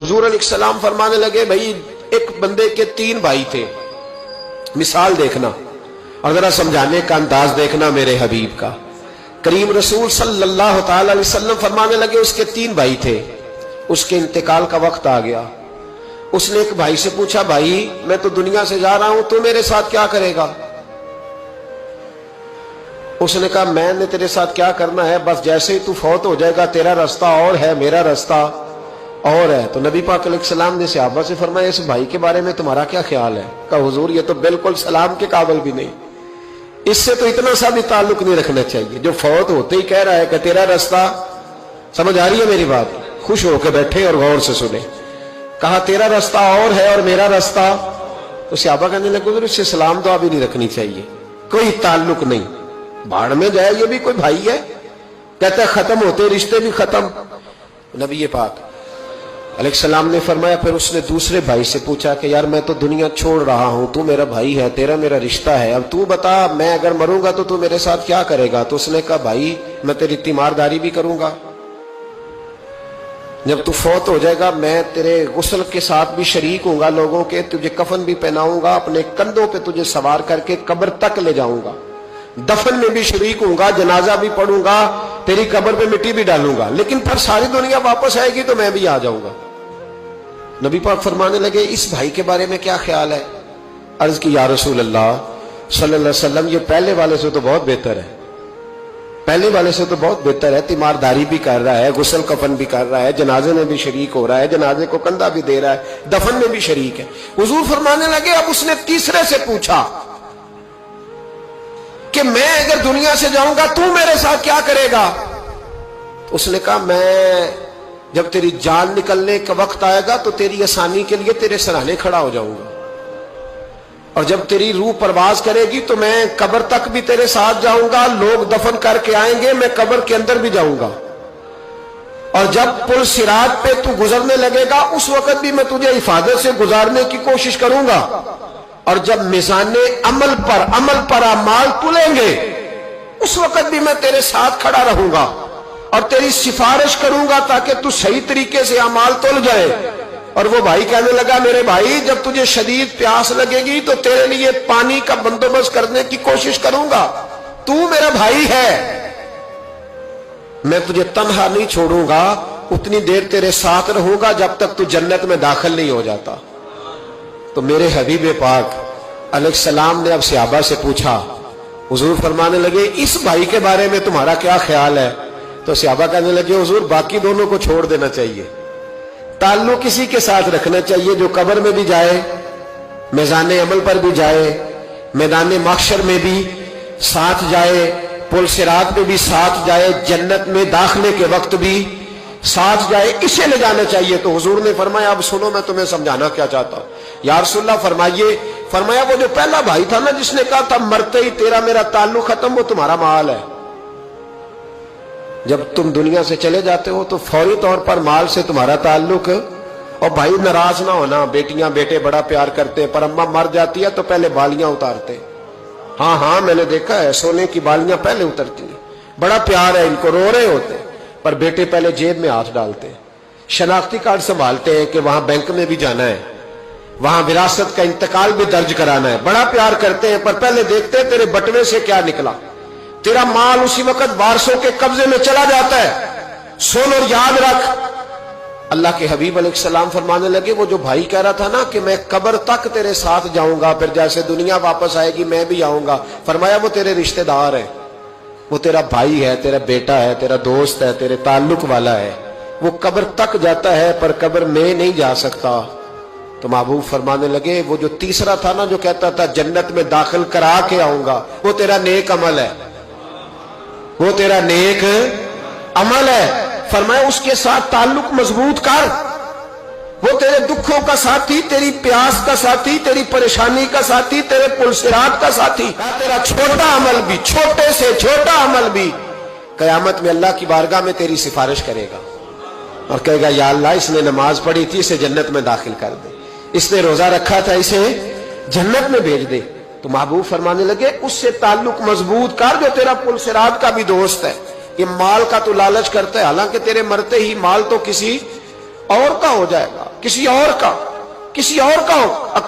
हुजूर अलैहिस्सलाम फरमाने लगे, भाई एक बंदे के 3 भाई थे, मिसाल देखना और जरा समझाने का अंदाज देखना मेरे हबीब का। करीम रसूल सल्लल्लाहु ताला अलैहि वसल्लम फरमाने लगे, उसके 3 भाई थे, उसके इंतकाल का वक्त आ गया। उसने एक भाई से पूछा, भाई मैं तो दुनिया से जा रहा हूं, तू मेरे साथ क्या करेगा? उसने कहा, मैंने तेरे साथ क्या करना है, बस जैसे ही तू फौत हो जाएगा तेरा रास्ता और है, मेरा रास्ता और है। तो नबी पाक अलैहिस्सलाम ने सहाबा से फरमाया, इस भाई के बारे में तुम्हारा क्या ख्याल है? कहा, हुजूर ये तो बिल्कुल सलाम के काबिल भी नहीं, इससे तो इतना सा भी ताल्लुक नहीं रखना चाहिए, जो फौत होते ही कह रहा है कि तेरा रास्ता। समझ आ रही है मेरी बात? खुश होकर बैठे और गौर से सुने। कहा तेरा रास्ता और है और मेरा रास्ता। तो सहाबा कहने लगे, हुजूर इससे सलाम दुआ भी नहीं रखनी चाहिए, कोई ताल्लुक नहीं, भाड़ में जाए, ये भी कोई भाई है? कहता है खत्म होते रिश्ते भी खत्म। नबी पाक अलैहिस्सलाम ने फरमाया, फिर उसने दूसरे भाई से पूछा कि यार मैं तो दुनिया छोड़ रहा हूं, तू मेरा भाई है, तेरा मेरा रिश्ता है, अब तू बता मैं अगर मरूंगा तो तू मेरे साथ क्या करेगा? तो उसने कहा, भाई मैं तेरी तीमारदारी भी करूंगा, जब तू फौत हो जाएगा मैं तेरे गुस्ल के साथ भी शरीक होऊंगा लोगों के, तुझे कफन भी पहनाऊंगा, अपने कंधों पे तुझे सवार करके कब्र तक ले जाऊंगा, दफन में भी शरीक होऊंगा, जनाजा भी पढ़ूंगा, तेरी कब्र पे मिट्टी भी डालूंगा, लेकिन फिर सारी दुनिया वापस आएगी तो मैं भी आ जाऊंगा। नबी पाक फरमाने लगे, इस भाई के बारे में क्या ख्याल है? अर्ज की, या रसूल अल्लाह सल्लल्लाहु अलैहि वसल्लम, ये पहले वाले से तो बहुत बेहतर है, पहले वाले से तो बहुत बेहतर है, तीमारदारी भी कर रहा है, गुस्ल कफन भी कर रहा है, जनाजे में भी शरीक हो रहा है, जनाजे को कंधा भी दे रहा है, दफन में भी शरीक है। हुजूर फरमाने लगे, अब उसने तीसरे से पूछा कि मैं अगर दुनिया से जाऊंगा तू मेरे साथ क्या करेगा? तो उसने कहा, मैं जब तेरी जान निकलने का वक्त आएगा तो तेरी आसानी के लिए तेरे सराहने खड़ा हो जाऊंगा, और जब तेरी रूह परवाज करेगी तो मैं कब्र तक भी तेरे साथ जाऊंगा, लोग दफन करके आएंगे, मैं कब्र के अंदर भी जाऊंगा, और जब पुल सिरात पे तू गुजरने लगेगा उस वक्त भी मैं तुझे हिफाजत से गुजारने की कोशिश करूंगा, और जब मिजाने अमल पर अमाल तुलेंगे उस वक्त भी मैं तेरे साथ खड़ा रहूंगा और तेरी सिफारिश करूंगा ताकि तू सही तरीके से अमाल तुल जाए। और वो भाई कहने लगा, मेरे भाई जब तुझे शदीद प्यास लगेगी तो तेरे लिए पानी का बंदोबस्त करने की कोशिश करूंगा, तू मेरा भाई है, मैं तुझे तन्हा नहीं छोड़ूंगा, उतनी देर तेरे साथ रहूंगा जब तक तू जन्नत में दाखिल नहीं हो जाता। तो मेरे हबीब पाक अलैहिस्सलाम ने अब सहाबा से पूछा, हुजूर फरमाने लगे, इस भाई के बारे में तुम्हारा क्या ख्याल है? तो सहाबा कहने लगे, हुजूर बाकी दोनों को छोड़ देना चाहिए, ताल्लुक किसी के साथ रखना चाहिए जो कब्र में भी जाए, मैदान अमल पर भी जाए, मैदान महशर में भी साथ जाए, पुल सिरात पे भी साथ जाए, जन्नत में दाखिले के वक्त भी साथ जाए, इसे ले जाना चाहिए। तो हुजूर ने फरमाया, अब सुनो मैं तुम्हें समझाना क्या चाहता हूं। या रसूलल्लाह फरमाइए। फरमाया, वो जो पहला भाई था ना जिसने कहा था मरते ही तेरा मेरा ताल्लुक खत्म, वो तुम्हारा माल है। जब तुम दुनिया से चले जाते हो तो फौरी तौर पर माल से तुम्हारा ताल्लुक। और भाई नाराज ना होना, बेटियां बेटे बड़ा प्यार करते हैं, पर अम्मा मर जाती है तो पहले बालियां उतारते। हाँ हाँ मैंने देखा है, सोने की बालियां पहले उतरती हैं, बड़ा प्यार है इनको, रो रहे होते, पर बेटे पहले जेब में हाथ डालते हैं, शनाख्ती कार्ड संभालते हैं कि वहां बैंक में भी जाना है, वहां विरासत का इंतकाल भी दर्ज कराना है, बड़ा प्यार करते हैं, पर पहले देखते हैं तेरे बटवे से क्या निकला। तेरा माल उसी वक्त वारसों के कब्जे में चला जाता है। सुन और याद रख, अल्लाह के हबीब अलैहिस्सलाम फरमाने लगे, वो जो भाई कह रहा था ना कि मैं कब्र तक तेरे साथ जाऊंगा, फिर जैसे दुनिया वापस आएगी मैं भी आऊंगा, फरमाया वो तेरे रिश्तेदार है, वो तेरा भाई है, तेरा बेटा है, तेरा दोस्त है, तेरे ताल्लुक वाला है, वो कब्र तक जाता है पर कब्र में नहीं जा सकता। तो महबूब फरमाने लगे, वो जो तीसरा था ना जो कहता था जन्नत में दाखिल करा के आऊंगा, वो तेरा नेक अमल है, वो तेरा नेक अमल है। फरमाया उसके साथ ताल्लुक मजबूत कर, वो तेरे दुखों का साथी, तेरी प्यास का साथी, तेरी परेशानी का साथी, तेरे पुलसिरात का साथी। तेरा छोटा अमल भी, छोटे से छोटा अमल भी कयामत में अल्लाह की बारगाह में तेरी सिफारिश करेगा और कहेगा, या अल्लाह इसने नमाज पढ़ी थी, इसे जन्नत में दाखिल कर दे, इसने रोजा रखा था, इसे जन्नत में भेज दे। तो महबूब फरमाने लगे, उससे ताल्लुक मजबूत कर जो तेरा पुलसिरात का भी दोस्त है। ये माल का तो लालच करता है, हालांकि तेरे मरते ही माल तो किसी और का हो जाएगा, किसी और का हो।